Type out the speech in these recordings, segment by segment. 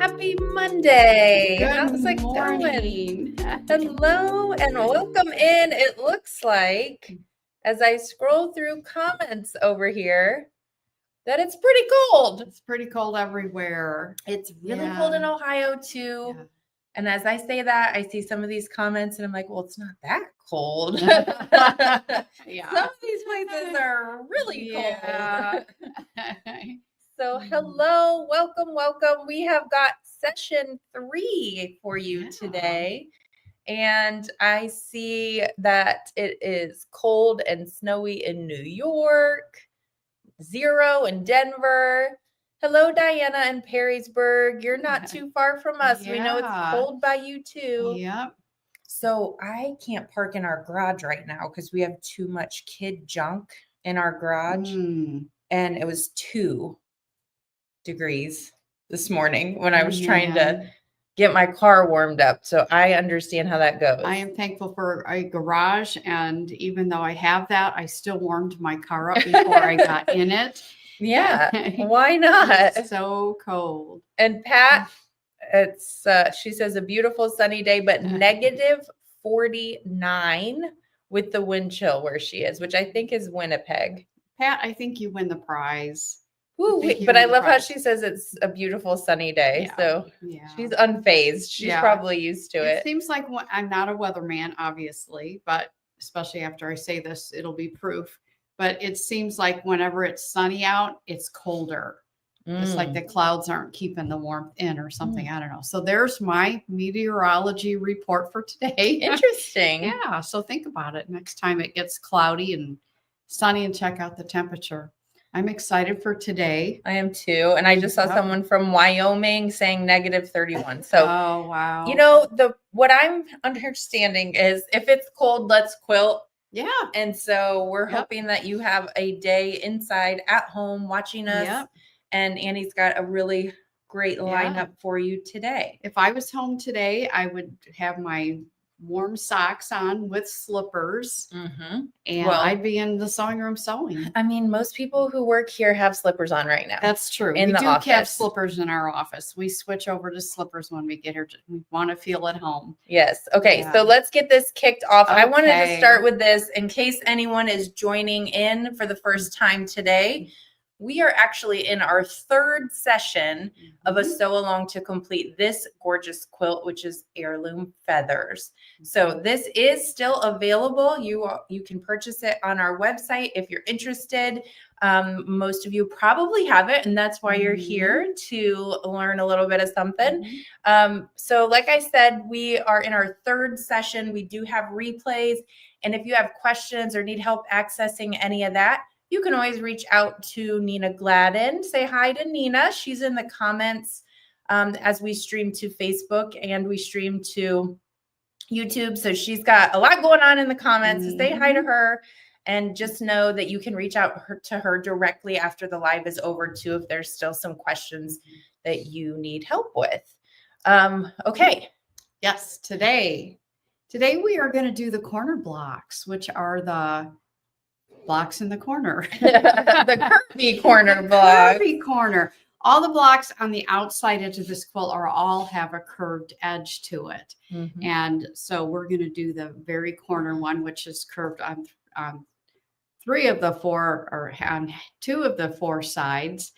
Happy Monday. Good How's it morning. going? Hello and welcome in. It looks like, as I scroll through comments over here, that it's pretty cold. It's pretty cold everywhere. It's really cold in Ohio too. Yeah. And as I say that, I see some of these comments and I'm like, well, it's not that cold. Yeah. Some of these places are really cold. Yeah. So hello, welcome. We have got session 3 for you today. And I see that it is cold and snowy in New York, 0 in Denver. Hello, Diana in Perrysburg. You're not too far from us. We know it's cold by you too. Yep. So I can't park in our garage right now because we have too much kid junk in our garage. And it was 2 degrees this morning when I was trying to get my car warmed up. So I understand how that goes. I am thankful for a garage. And even though I have that, I still warmed my car up before I got in it. Yeah. Why not? It's so cold. And Pat, it's she says a beautiful sunny day, but negative 49 with the wind chill where she is, which I think is Winnipeg. Pat, I think you win the prize. But I love how she says it's a beautiful sunny day. Yeah. So she's unfazed. She's probably used to it. It seems like I'm not a weatherman, obviously, but especially after I say this, it'll be proof. But it seems like whenever it's sunny out, it's colder. It's like the clouds aren't keeping the warmth in or something. I don't know. So there's my meteorology report for today. Interesting. Yeah. So think about it. Next time it gets cloudy and sunny, and check out the temperature. I'm excited for today. I am too. And I just saw someone from Wyoming saying negative 31. So, oh, wow. You know, what I'm understanding is if it's cold, let's quilt. Yeah. And so we're hoping that you have a day inside at home watching us. Yep. And Annie's got a really great lineup for you today. If I was home today, I would have my warm socks on with slippers, and I'd be in the sewing room sewing. I mean, most people who work here have slippers on right now. That's true. We do have slippers in our office. We switch over to slippers when we get here. We want to feel at home. Yes. Okay. So let's get this kicked off. I wanted to start with this in case anyone is joining in for the first time today. We are actually in our 3rd session of a sew along to complete this gorgeous quilt, which is Heirloom Feathers. So this is still available. You can purchase it on our website if you're interested. Most of you probably have it, and that's why you're here to learn a little bit of something. So like I said, we are in our 3rd session. We do have replays, and if you have questions or need help accessing any of that, you can always reach out to Nina Gladden. Say hi to Nina. She's in the comments as we stream to Facebook and we stream to YouTube. So she's got a lot going on in the comments. Say hi to her and just know that you can reach out to her directly after the live is over too if there's still some questions that you need help with. Okay. Yes, today we are going to do the corner blocks, which are the blocks in the corner. The curvy corner block. Curvy corner. All the blocks on the outside edge of this quilt all have a curved edge to it. And so we're going to do the very corner one, which is curved on 3 of the 4 or on 2 of the 4 sides.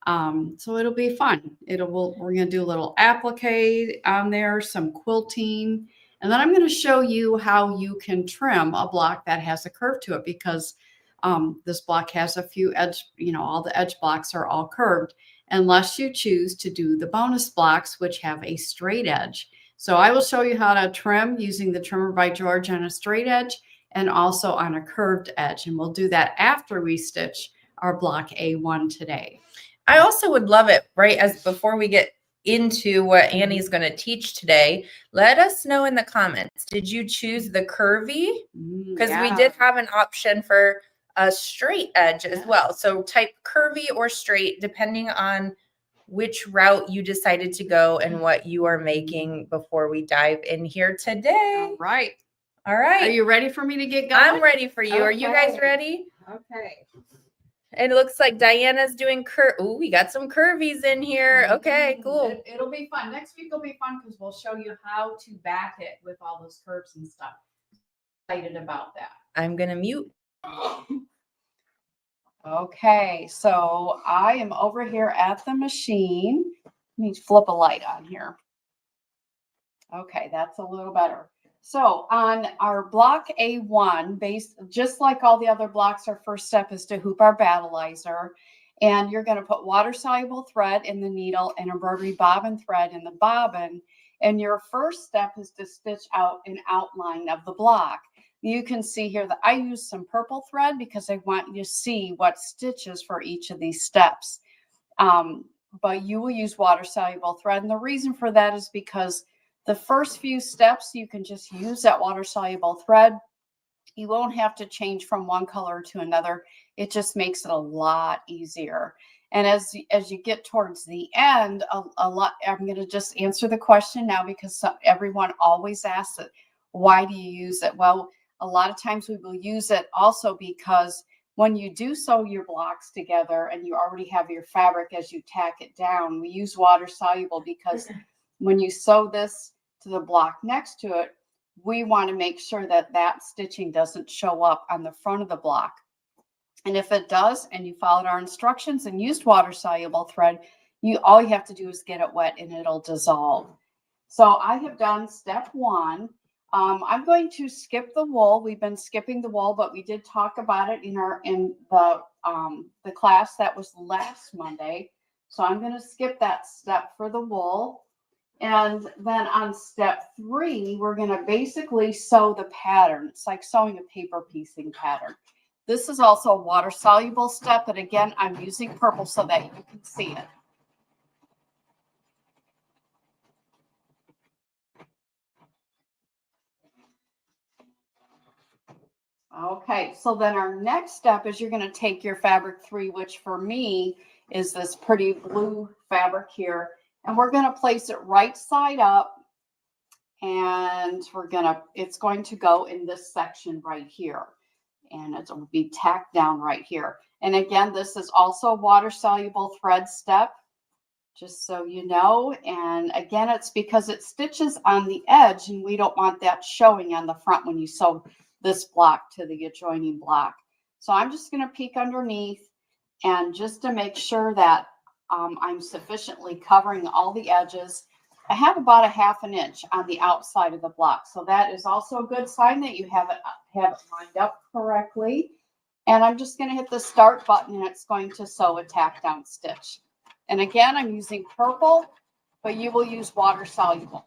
So it'll be fun. We're going to do a little applique on there, some quilting. And then I'm going to show you how you can trim a block that has a curve to it, because this block has a few edge, all the edge blocks are all curved, unless you choose to do the bonus blocks, which have a straight edge. So I will show you how to trim using the Trimmer by George on a straight edge and also on a curved edge. And we'll do that after we stitch our block A1 today. I also would love it, right, as before we get into what Annie's going to teach today, let us know in the comments. Did you choose the curvy? Because we did have an option for a straight edge as well. So type curvy or straight, depending on which route you decided to go and what you are making before we dive in here today. All right. All right. Are you ready for me to get going? I'm ready for you. Okay. Are you guys ready? Okay. And it looks like Diana's doing we got some curvies in here. Okay, cool. It'll be fun. Next week will be fun because we'll show you how to back it with all those curves and stuff. Excited about that. I'm gonna mute. Okay, so I am over here at the machine. Let me flip a light on here. Okay, that's a little better. So on our block A1, just like all the other blocks, our first step is to hoop our battleizer. And you're going to put water-soluble thread in the needle and embroidery bobbin thread in the bobbin. And your first step is to stitch out an outline of the block. You can see here that I use some purple thread because I want you to see what stitches for each of these steps. But you will use water-soluble thread. And the reason for that is because the first few steps, you can just use that water-soluble thread. You won't have to change from one color to another. It just makes it a lot easier. And as you get towards the end, a lot, I'm going to just answer the question now because everyone always asks it. Why do you use it? Well, a lot of times we will use it also because when you do sew your blocks together and you already have your fabric as you tack it down, we use water soluble because when you sew this to the block next to it, we want to make sure that that stitching doesn't show up on the front of the block. And if it does, and you followed our instructions and used water soluble thread, all you have to do is get it wet and it'll dissolve. So I have done step one. I'm going to skip the wool. We've been skipping the wool, but we did talk about it in the class that was last Monday. So I'm going to skip that step for the wool. And then on step 3, we're going to basically sew the pattern. It's like sewing a paper piecing pattern. This is also a water soluble step, but again, I'm using purple so that you can see it. Okay, so then our next step is you're going to take your fabric 3, which for me is this pretty blue fabric here, and we're going to place it right side up, and it's going to go in this section right here, and it will be tacked down right here. And again, this is also a water soluble thread step, just so you know. And again, it's because it stitches on the edge, and we don't want that showing on the front when you sew this block to the adjoining block. So I'm just going to peek underneath, and just to make sure that I'm sufficiently covering all the edges. I have about a ½ inch on the outside of the block. So that is also a good sign that you have it lined up correctly. And I'm just going to hit the start button, and it's going to sew a tack down stitch. And again, I'm using purple, but you will use water soluble.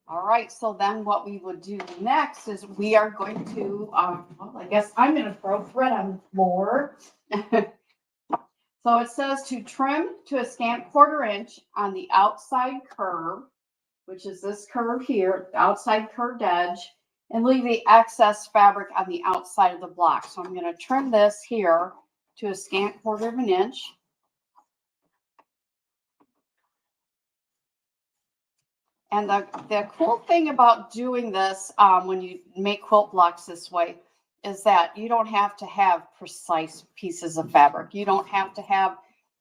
All right, so then what we would do next is we are going to, well, I guess I'm going to throw thread on the floor. So it says to trim to a scant 1/4 inch on the outside curve, which is this curve here, the outside curved edge, and leave the excess fabric on the outside of the block. So I'm going to trim this here to a scant 1/4 inch. And the cool thing about doing this when you make quilt blocks this way is that you don't have to have precise pieces of fabric. You don't have to have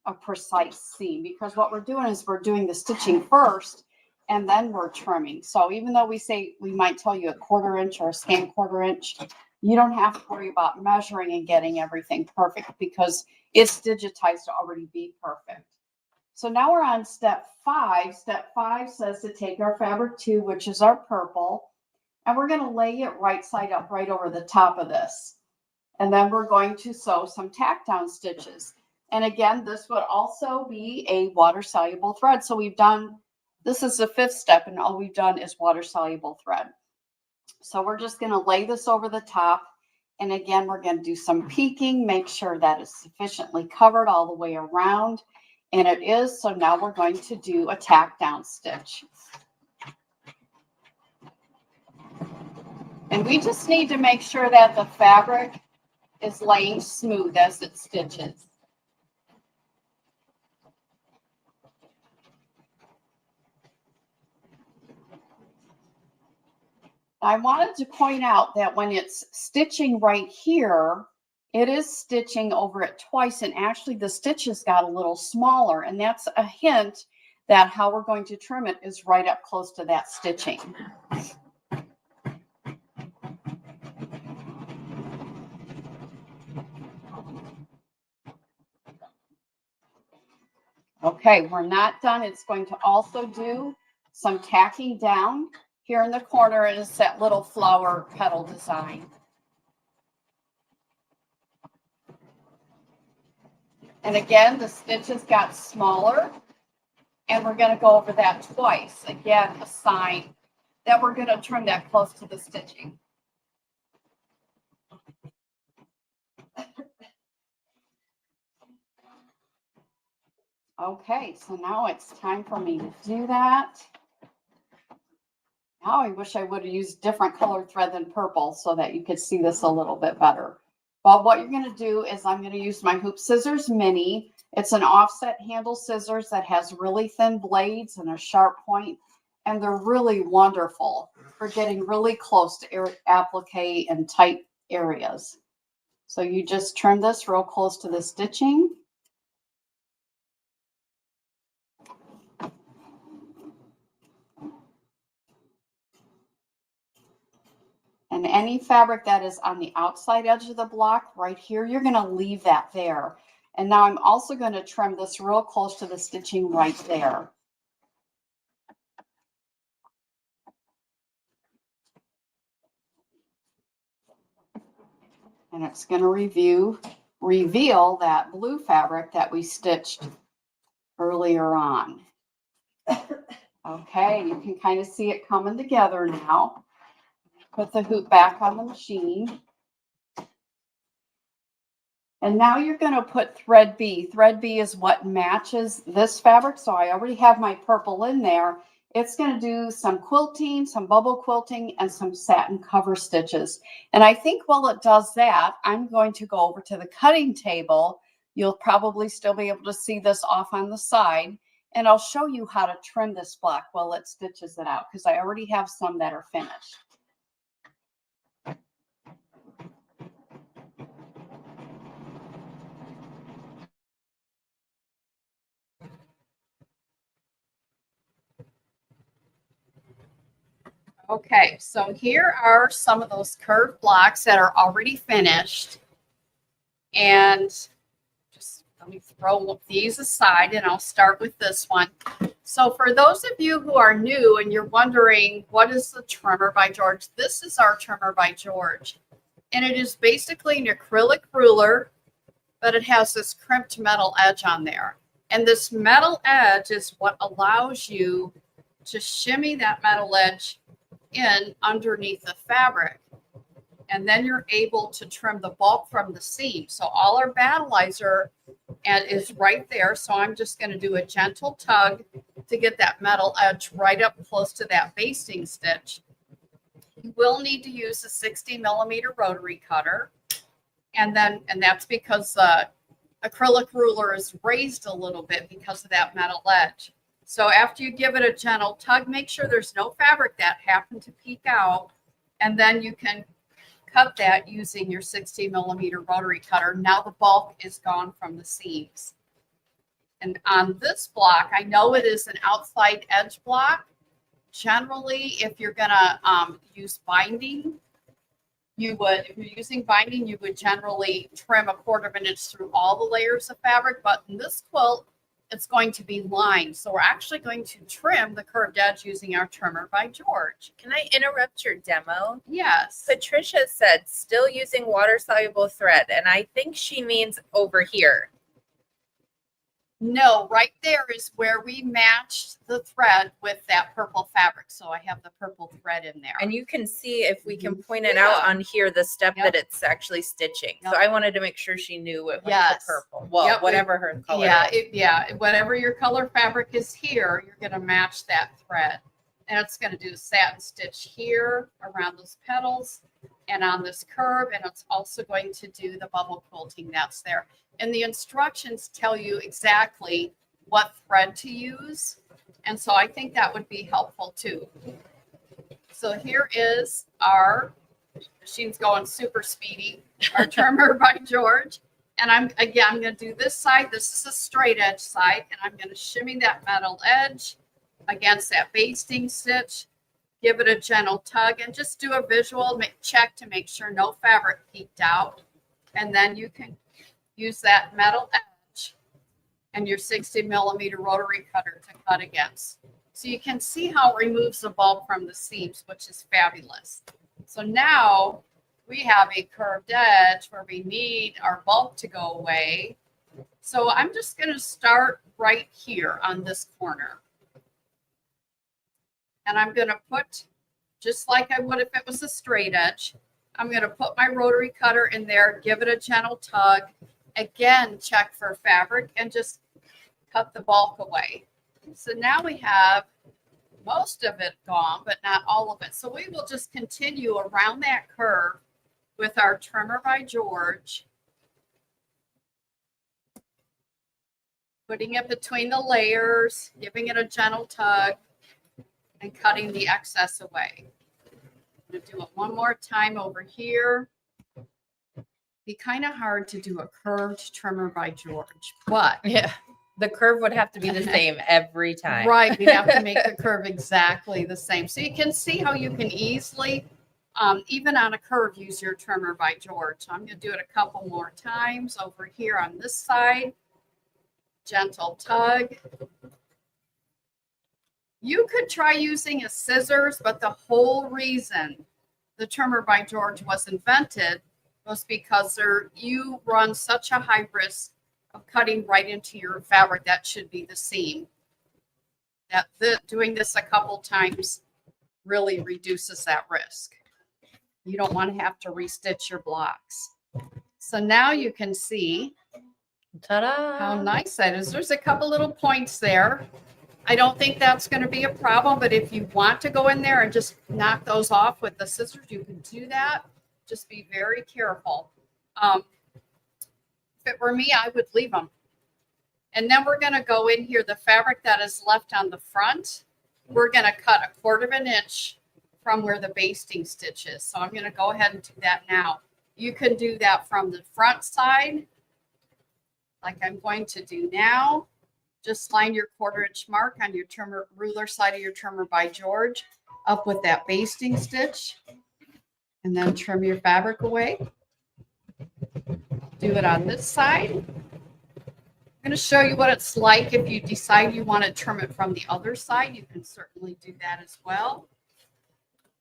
a precise seam, because what we're doing is we're doing the stitching first and then we're trimming. So even though we might tell you a 1/4 inch or a scant 1/4 inch, you don't have to worry about measuring and getting everything perfect because it's digitized to already be perfect. So now we're on step 5. Step 5 says to take our fabric 2, which is our purple, and we're going to lay it right side up right over the top of this. And then we're going to sew some tack down stitches. And again, this would also be a water soluble thread. So this is the 5th step, and all we've done is water soluble thread. So we're just going to lay this over the top. And again, we're going to do some peeking, make sure that it's sufficiently covered all the way around. And it is, so now we're going to do a tack down stitch. And we just need to make sure that the fabric is laying smooth as it stitches. I wanted to point out that when it's stitching right here, it is stitching over it twice, and actually the stitches got a little smaller, and that's a hint that how we're going to trim it is right up close to that stitching. Okay, we're not done. It's going to also do some tacking down. Here in the corner is that little flower petal design. And again, the stitches got smaller, and we're going to go over that twice. Again, a sign that we're going to trim that close to the stitching. Okay, so now it's time for me to do that. Now I wish I would have used different colored thread than purple so that you could see this a little bit better. But what you're going to do is I'm going to use my Hoop Scissors Mini. It's an offset handle scissors that has really thin blades and a sharp point, and they're really wonderful for getting really close to applique and tight areas. So you just trim this real close to the stitching. And any fabric that is on the outside edge of the block right here, you're going to leave that there. And now I'm also going to trim this real close to the stitching right there. And it's going to reveal that blue fabric that we stitched earlier on. Okay, you can kind of see it coming together now. Put the hoop back on the machine. And now you're going to put thread B. Thread B is what matches this fabric. So I already have my purple in there. It's going to do some quilting, some bubble quilting, and some satin cover stitches. And I think while it does that, I'm going to go over to the cutting table. You'll probably still be able to see this off on the side. And I'll show you how to trim this block while it stitches it out, because I already have some that are finished. Okay, so here are some of those curved blocks that are already finished. And just let me throw these aside, and I'll start with this one. So for those of you who are new and you're wondering, what is the Trimmer by George? This is our Trimmer by George. And it is basically an acrylic ruler, but it has this crimped metal edge on there. And this metal edge is what allows you to shimmy that metal edge in underneath the fabric, and then you're able to trim the bulk from the seam. So all our battleizer is right there. So I'm just going to do a gentle tug to get that metal edge right up close to that basting stitch. You will need to use a 60mm rotary cutter, and that's because the acrylic ruler is raised a little bit because of that metal edge. So after you give it a gentle tug, make sure there's no fabric that happened to peek out, and then you can cut that using your 60mm rotary cutter. Now the bulk is gone from the seams. And on this block, I know it is an outside edge block. Generally, if you're gonna use binding, if you're using binding, you would generally trim 1/4 of an inch through all the layers of fabric. But in this quilt, it's going to be lined. So we're actually going to trim the curved edge using our Trimmer by George. Can I interrupt your demo? Yes. Patricia said still using water-soluble thread, and I think she means over here. No, right there is where we matched the thread with that purple fabric. So I have the purple thread in there. And you can see, if we can point it out on here, the step that it's actually stitching. So I wanted to make sure she knew it was the purple. Well, whatever her color is. Whatever your color fabric is here, you're going to match that thread. And it's going to do satin stitch here around those petals and on this curve. And it's also going to do the bubble quilting that's there. And the instructions tell you exactly what thread to use. And so I think that would be helpful too. So here is our machine's going super speedy, our trimmer by George. And I'm going to do this side. This is a straight edge side, and I'm going to shimmy that metal edge against that basting stitch. Give it a gentle tug and just do a visual check to make sure no fabric peeked out. And then you can use that metal edge and your 60mm rotary cutter to cut against. So you can see how it removes the bulb from the seams, which is fabulous. So now we have a curved edge where we need our bulb to go away. So I'm just going to start right here on this corner. And I'm going to put, just like I would if it was a straight edge, I'm going to put my rotary cutter in there, give it a gentle tug. Again, check for fabric and just cut the bulk away. So now we have most of it gone, but not all of it. So we will just continue around that curve with our trimmer by George, putting it between the layers, giving it a gentle tug, and cutting the excess away. I'm going to do it one more time over here. Be kind of hard to do a curved trimmer by George, but Yeah. The curve would have to be the same every time. right, we have to make the curve exactly the same. So you can see how you can easily, even on a curve, use your trimmer by George. So I'm going to do it a couple more times over here on this side. Gentle tug. You could try using a scissors, but the whole reason the trimmer by George was invented was because you run such a high risk of cutting right into your fabric that should be the seam. Doing this a couple times really reduces that risk. You don't want to have to restitch your blocks. So now you can see Ta-da! how nice that is. There's a couple little points there. I don't think that's going to be a problem, but if you want to go in there and just knock those off with the scissors, you can do that. Just be very careful. If it were me, I would leave them. And then we're going to go in here, the fabric that is left on the front, we're going to cut 1/4 inch from where the basting stitch is. So I'm going to go ahead and do that now. You can do that from the front side, like I'm going to do now. Just line your 1/4 inch mark on your trimmer, ruler side of your trimmer by George up with that basting stitch, and then trim your fabric away. Do it on this side. I'm going to show you what it's like if you decide you want to trim it from the other side. You can certainly do that as well.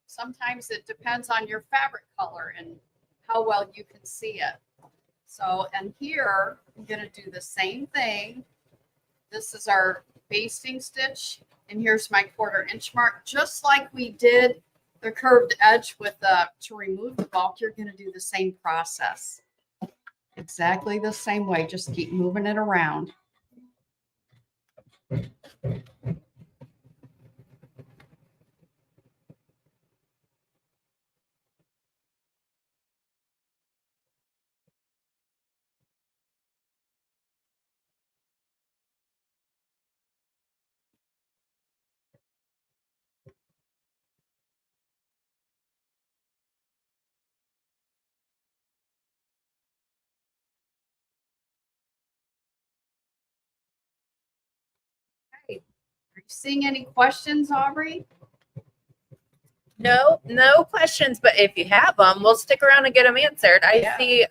Sometimes it depends on your fabric color and how well you can see it. So, and here I'm going to do the same thing. This is our basting stitch, and here's my 1/4 inch mark. Just like we did the curved edge with to remove the bulk, you're going to do the same process. Exactly the same way. Just keep moving it around. Are you seeing any questions, Aubrey? No questions, but if you have them, we'll stick around and get them answered. I see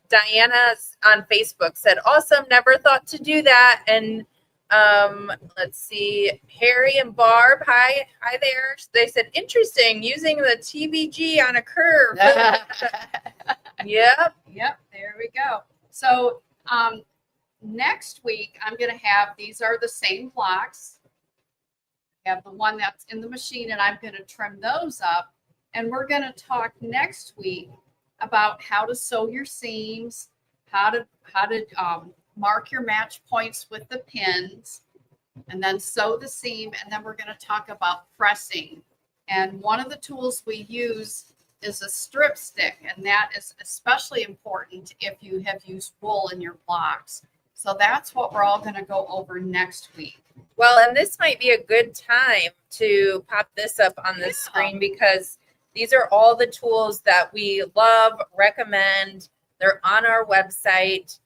Diana's on Facebook said, awesome, never thought to do that. And let's see, Harry and Barb, hi there. They said, interesting, using the TBG on a curve. Yep, there we go. So next week, I'm going to have, these are the same blocks. I have the one that's in the machine, and I'm going to trim those up. And we're going to talk next week about how to sew your seams, how to mark your match points with the pins, and then sew the seam. And then we're going to talk about pressing. And one of the tools we use is a strip stick, and that is especially important if you have used wool in your blocks. So that's what we're all going to go over next week. Well, and this might be a good time to pop this up on the screen because these are all the tools that we love, recommend. They're on our website.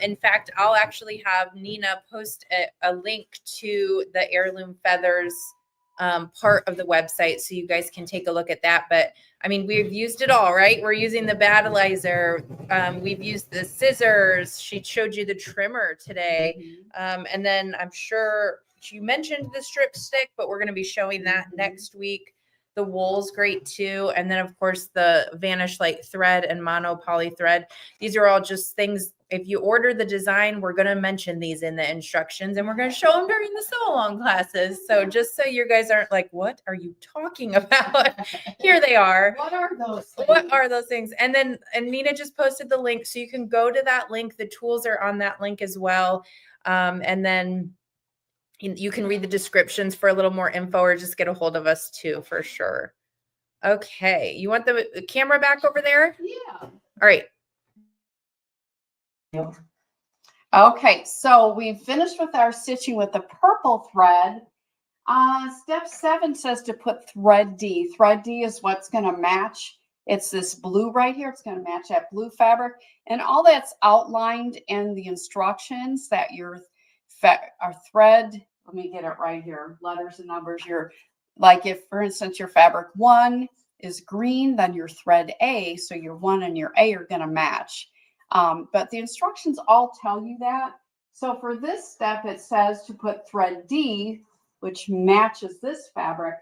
In fact, I'll actually have Nina post a link to the Heirloom Feathers part of the website so you guys can take a look at that. But I mean, we've used it all, right? We're using the battleizer. We've used the scissors. She showed you the trimmer today. And then I'm sure you mentioned the strip stick, but we're going to be showing that next week. The wool's great too. And then of course the Vanish Light thread and mono poly thread. These are all just things. If you order the design, we're going to mention these in the instructions and we're going to show them during the sew along classes. So just so you guys aren't like, what are you talking about? Here they are. What are those things? What are those things? And Nina just posted the link. So you can go to that link. The tools are on that link as well. And then you can read the descriptions for a little more info or just get a hold of us too, for sure. Okay. You want the camera back over there? Yeah. All right. Okay, so we finished with our stitching with the purple thread. Step 7 says to put thread D. Thread D is what's going to match. It's this blue right here. It's going to match that blue fabric. And all that's outlined in the instructions that your our thread, let me get it right here, letters and numbers. Like if, for instance, your fabric 1 is green, then your thread A, so your 1 and your A are going to match. But the instructions all tell you that. So for this step, it says to put thread D, which matches this fabric,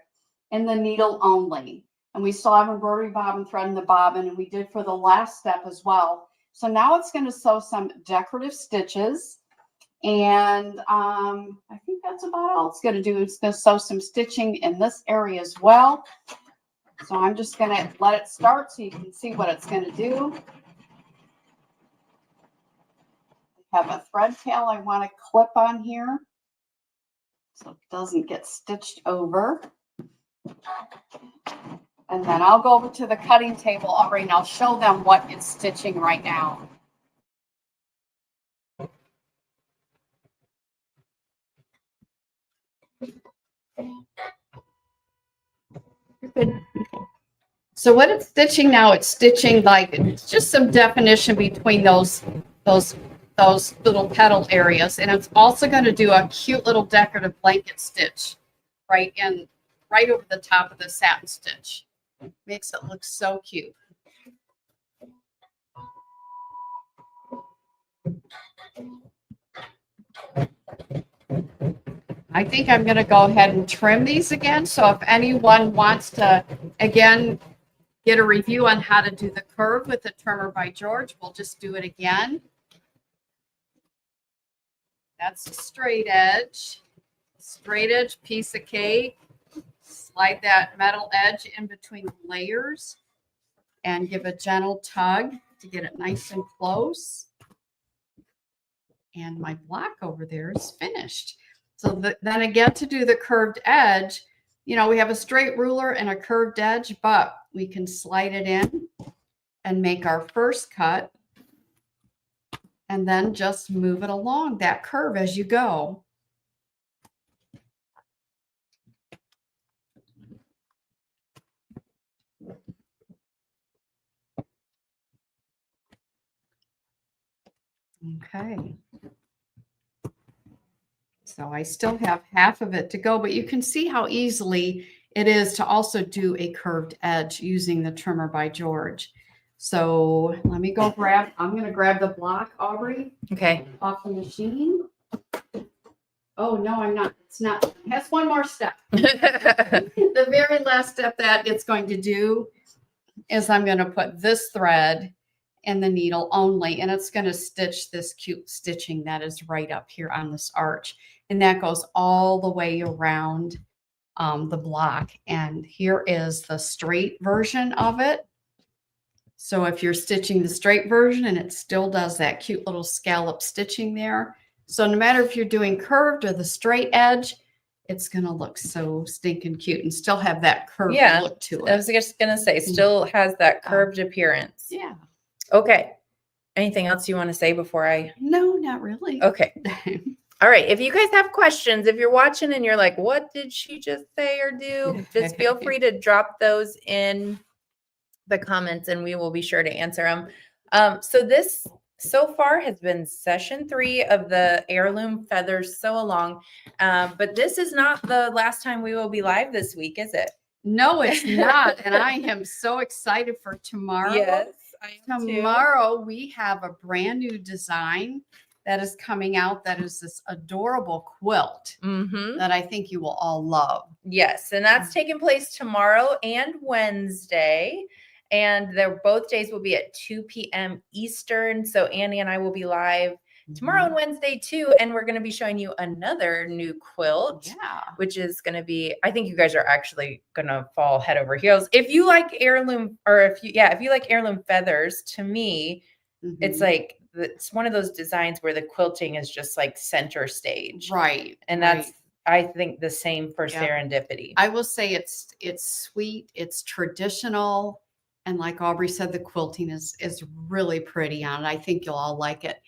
in the needle only. And we still have embroidery bobbin thread in the bobbin, and we did for the last step as well. So now it's going to sew some decorative stitches. And I think that's about all it's going to do. It's going to sew some stitching in this area as well. So I'm just going to let it start so you can see what it's going to do. I have a thread tail I want to clip on here so it doesn't get stitched over. And then I'll go over to the cutting table, Aubrey, and I'll show them what it's stitching right now. So what it's stitching now, it's stitching like it's just some definition between those little petal areas, and it's also going to do a cute little decorative blanket stitch right over the top of the satin stitch. Makes it look so cute. I think I'm going to go ahead and trim these again. So if anyone wants to, again, get a review on how to do the curve with the trimmer by George, we'll just do it again. That's a straight edge piece of cake. Slide that metal edge in between the layers and give a gentle tug to get it nice and close. And my block over there is finished. So then again, to do the curved edge, you know, we have a straight ruler and a curved edge, but we can slide it in and make our first cut and then just move it along that curve as you go. Okay. So I still have half of it to go, but you can see how easily it is to also do a curved edge using the trimmer by George. So let me go I'm going to grab the block, Aubrey. Okay. Off the machine. Oh, no, I'm not. It's not. It has one more step. The very last step that it's going to do is I'm going to put this thread in the needle only, and it's going to stitch this cute stitching that is right up here on this arch. And that goes all the way around the block. And here is the straight version of it. So if you're stitching the straight version and it still does that cute little scallop stitching there. So no matter if you're doing curved or the straight edge, it's going to look so stinking cute and still have that curved look to it. I was just going to say, still has that curved appearance. Yeah. Okay. Anything else you want to say before I? No, not really. Okay. All right. If you guys have questions, if you're watching and you're like, what did she just say or do? Just feel free to drop those in the comments and we will be sure to answer them. So this so far has been session 3 of the Heirloom Feathers Sew Along. But this is not the last time we will be live this week, is it? No, it's not. And I am so excited for tomorrow. Yes, I am too. Tomorrow we have a brand new design that is coming out that is this adorable quilt that I think you will all love. Yes, and that's taking place tomorrow and Wednesday. And they're both days will be at 2 p.m. Eastern. So Annie and I will be live tomorrow and Wednesday too. And we're going to be showing you another new quilt, which is going to be, I think you guys are actually going to fall head over heels. If you like heirloom, or if you like heirloom feathers, to me, it's like, it's one of those designs where the quilting is just like center stage. Right. And that's, I think, the same for Serendipity. I will say it's sweet, it's traditional. And like Aubrey said, the quilting is really pretty on it. I think you'll all like it.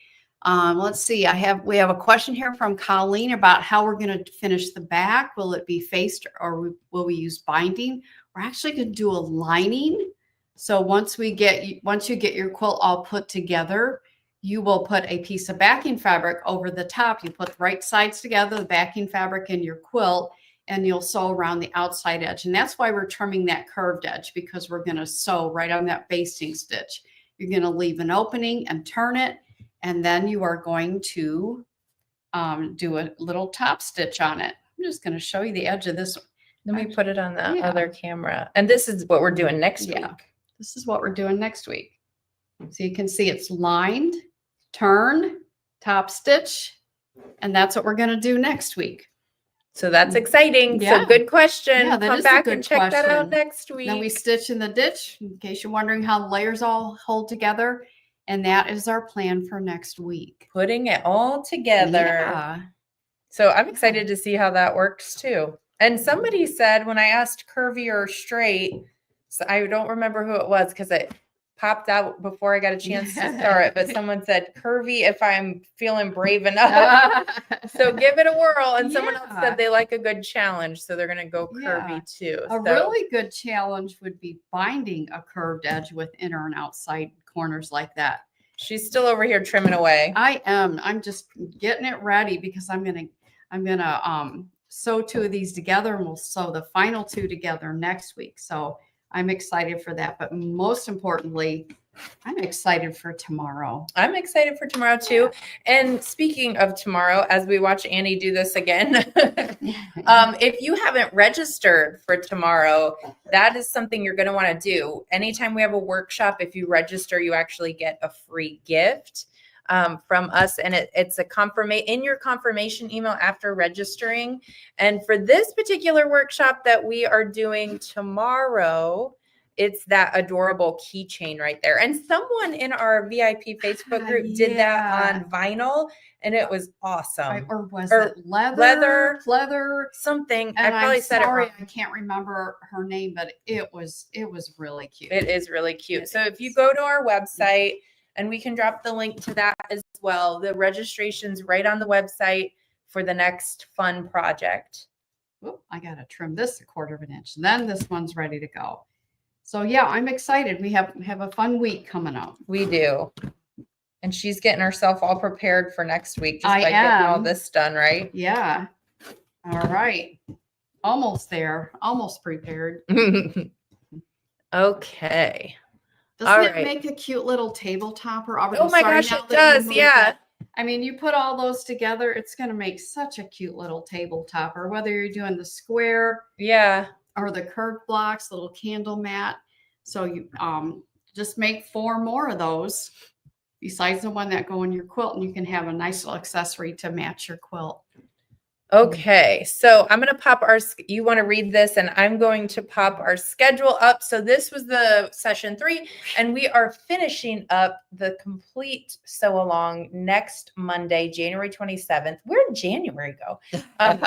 Let's see. We have a question here from Colleen about how we're going to finish the back. Will it be faced or will we use binding? We're actually going to do a lining. So once you get your quilt all put together, you will put a piece of backing fabric over the top. You put the right sides together, the backing fabric and your quilt, and you'll sew around the outside edge. And that's why we're trimming that curved edge, because we're going to sew right on that basting stitch. You're going to leave an opening and turn it. And then you are going to do a little top stitch on it. I'm just going to show you the edge of this one. Let me put it on the other camera. And this is what we're doing next week. This is what we're doing next week. So you can see it's lined, turn, top stitch, and that's what we're going to do next week. So that's exciting. So good question. Yeah, that Come is back a good and check that out question. next week. Then we stitch in the ditch, in case you're wondering how the layers all hold together. And that is our plan for next week. Putting it all together. So I'm excited to see how that works too. And somebody said when I asked curvy or straight, so I don't remember who it was because it popped out before I got a chance to start it, but someone said curvy if I'm feeling brave enough. So give it a whirl. And someone else said they like a good challenge, so they're going to go curvy too. A really good challenge would be binding a curved edge with inner and outside corners like that. She's still over here trimming away. I am. I'm just getting it ready because I'm gonna sew 2 of these together, and we'll sew the final 2 together next week. So I'm excited for that. But most importantly, I'm excited for tomorrow. I'm excited for tomorrow too. And speaking of tomorrow, as we watch Annie do this again, if you haven't registered for tomorrow, that is something you're going to want to do. Anytime we have a workshop, if you register, you actually get a free gift from us. And it's a in your confirmation email after registering. And for this particular workshop that we are doing tomorrow, it's that adorable keychain right there. And someone in our VIP Facebook group did that on vinyl, and it was awesome. Or was it leather? Leather, something. And I probably said it wrong. I can't remember her name, but it was really cute. It is really cute. So if you go to our website, and we can drop the link to that as well, the registration's right on the website for the next fun project. Oop, I got to trim this 1/4 inch. Then this one's ready to go. So yeah, I'm excited. We have a fun week coming up. We do. And she's getting herself all prepared for next week just by getting all this done, right? Yeah. All right. Almost there. Almost prepared. Okay. Doesn't it make a cute little table topper? Oh my gosh, it does. Yeah. I mean, you put all those together, it's going to make such a cute little table topper, whether you're doing the square. Yeah. Or the curved blocks, little candle mat. So you just make 4 more of those besides the one that go in your quilt, and you can have a nice little accessory to match your quilt. Okay, so I'm going to pop you want to read this, and I'm going to pop our schedule up. So this was the session 3, and we are finishing up the complete sew along next Monday, January 27th. Where did January go?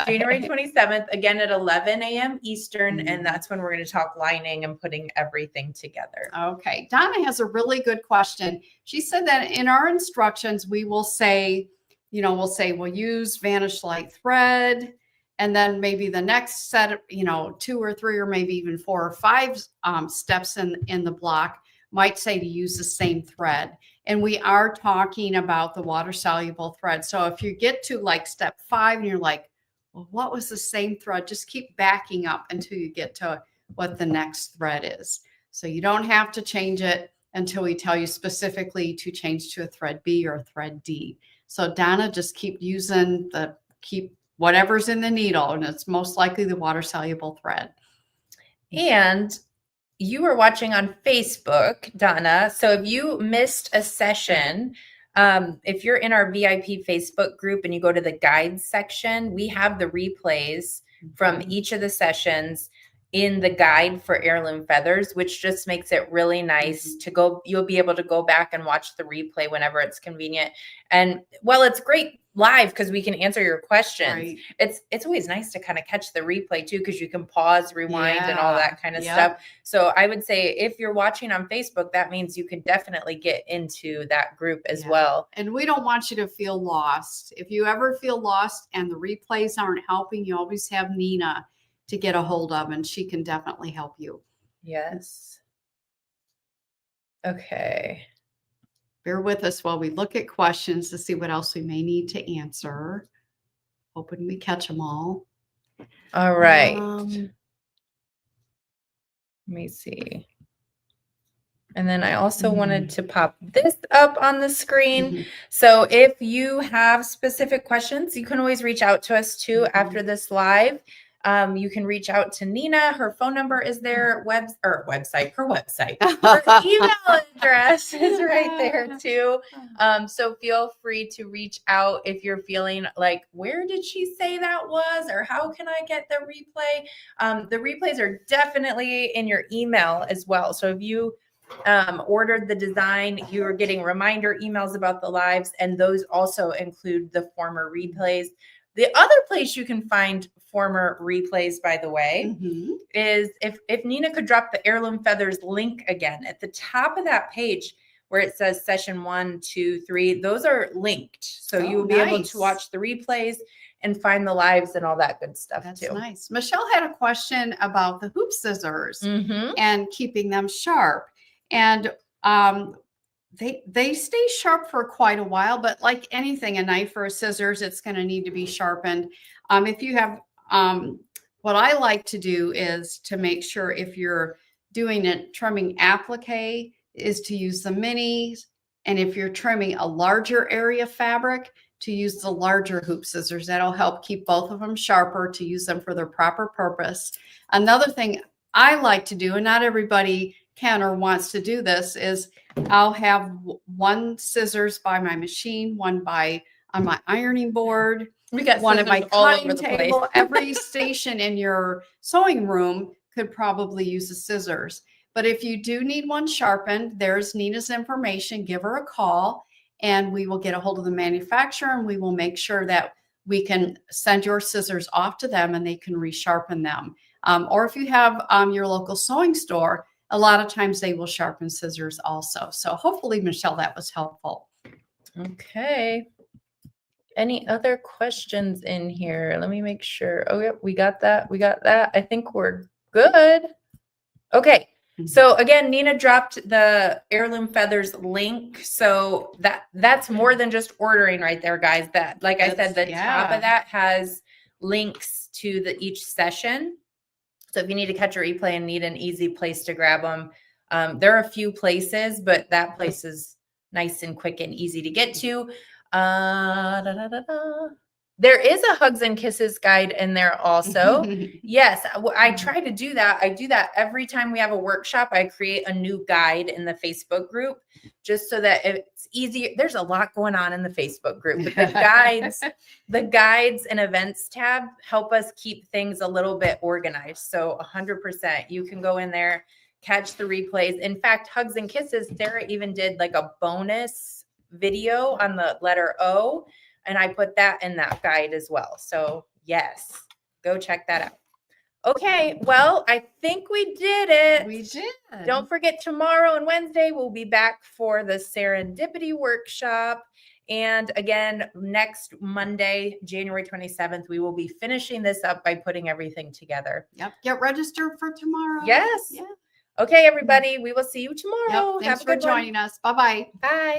January 27th, again at 11 a.m. Eastern, and that's when we're going to talk lining and putting everything together. Okay, Donna has a really good question. She said that in our instructions, we will say we'll say we'll use Vanish Light thread. And then maybe the next set, 2 or 3 or maybe even 4 or 5 steps in the block might say to use the same thread. And we are talking about the water soluble thread. So if you get to like step 5 and you're like, well, what was the same thread? Just keep backing up until you get to what the next thread is. So you don't have to change it until we tell you specifically to change to a thread B or a thread D. So Donna, just keep whatever's in the needle, and it's most likely the water soluble thread. And you were watching on Facebook, Donna. So if you missed a session, if you're in our VIP Facebook group and you go to the guides section, we have the replays from each of the sessions in the guide for heirloom feathers, which just makes it really nice to go. You'll be able to go back and watch the replay whenever it's convenient. And well, it's great live because we can answer your questions. Right. It's always nice to kind of catch the replay too, because you can pause, rewind, and all that kind of stuff. So I would say if you're watching on Facebook, that means you can definitely get into that group as well. And we don't want you to feel lost. If you ever feel lost and the replays aren't helping, you always have Nina to get a hold of, and she can definitely help you. Yes. Okay. Bear with us while we look at questions to see what else we may need to answer. Hoping we catch them all. All right. Let me see. And then I also wanted to pop this up on the screen. So if you have specific questions, you can always reach out to us too after this live. You can reach out to Nina. Her phone number is there. Her website. Her email address is right there too. So feel free to reach out if you're feeling like, where did she say that was? Or how can I get the replay? The replays are definitely in your email as well. So if you ordered the design, you're getting reminder emails about the lives, and those also include the former replays. The other place you can find former replays, by the way, is if Nina could drop the Heirloom Feathers link again at the top of that page where it says session 1, 2, 3, those are linked. So you will be able to watch the replays and find the lives and all that good stuff. That's too. Nice. Michelle had a question about the hoop scissors and keeping them sharp. And they stay sharp for quite a while, but like anything, a knife or a scissors, it's going to need to be sharpened. If you have, what I like to do is to make sure if you're doing a trimming applique is to use the minis. And if you're trimming a larger area fabric, to use the larger hoop scissors. That'll help keep both of them sharper, to use them for their proper purpose. Another thing I like to do, and not everybody can or wants to do this, is I'll have one scissors by my machine, one on my ironing board. We got one at my cutting table. Place. Every station in your sewing room could probably use the scissors. But if you do need one sharpened, there's Nina's information. Give her a call and we will get a hold of the manufacturer, and we will make sure that we can send your scissors off to them and they can resharpen them. Or if you have your local sewing store, a lot of times they will sharpen scissors also. So hopefully, Michelle, that was helpful. Okay. Any other questions in here? Let me make sure. Oh, yep, we got that. I think we're good. Okay. So again, Nina dropped the Heirloom Feathers link. So that's more than just ordering right there, guys. That, like I said, the top of that has links to each session. So if you need to catch a replay and need an easy place to grab them, there are a few places, but that place is nice and quick and easy to get to. There is a hugs and kisses guide in there also. Yes, I try to do that. I do that every time we have a workshop. I create a new guide in the Facebook group just so that it's easier. There's a lot going on in the Facebook group, but the guides and events tab help us keep things a little bit organized. So 100%, you can go in there, catch the replays. In fact, hugs and kisses, Sarah even did like a bonus video on the letter O. And I put that in that guide as well. So yes, go check that out. Okay, well, I think we did it. We did. Don't forget, tomorrow and Wednesday, we'll be back for the Serendipity workshop. And again, next Monday, January 27th, we will be finishing this up by putting everything together. Yep. Get registered for tomorrow. Yes. Yeah. Okay, everybody. We will see you tomorrow. Yep. Thanks for joining us. Bye-bye. Bye.